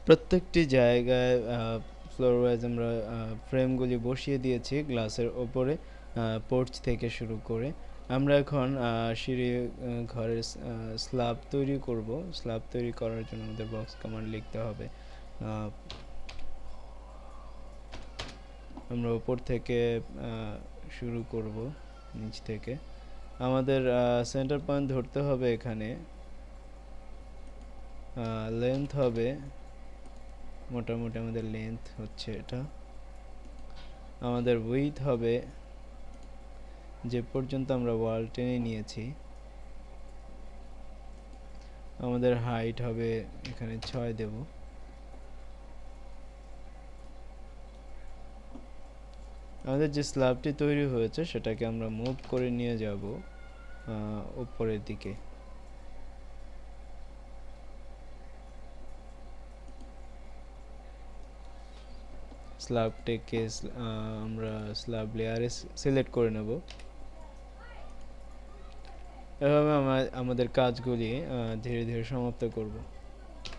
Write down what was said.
প্রত্যেকটি জায়গায় floor wise আমরা ফ্রেমগুলি বসিয়ে দিয়েছি গ্লাসের ওপরে, পোর্চ থেকে শুরু করে। আমরা এখন সিঁড়ি ঘরের স্ল্যাব তৈরি করব। স্ল্যাব তৈরি করার জন্য আমাদের বক্স কমান্ড লিখতে হবে। আমরা উপর থেকে শুরু করব, নিচ থেকে। আমাদের সেন্টার পয়েন্ট ধরতে হবে এখানে। লেন্থ হবে মোটামুটি, আমাদের লেন্থ হচ্ছে এটা। আমাদের উইথ হবে যে পর্যন্ত আমরা ওয়াল টেনে নিয়েছি। আমাদের হাইট হবে এখানে 6 দেব। আমাদের যে স্ল্যাবটি তৈরি হয়েছে সেটাকে আমরা মুভ করে নিয়ে যাব উপরের দিকে। স্ল্যাবটাকে আমরা স্ল্যাব লেয়ারে সিলেক্ট করে নেব। এভাবে আমাদের কাজগুলি ধীরে ধীরে সমাপ্ত করব।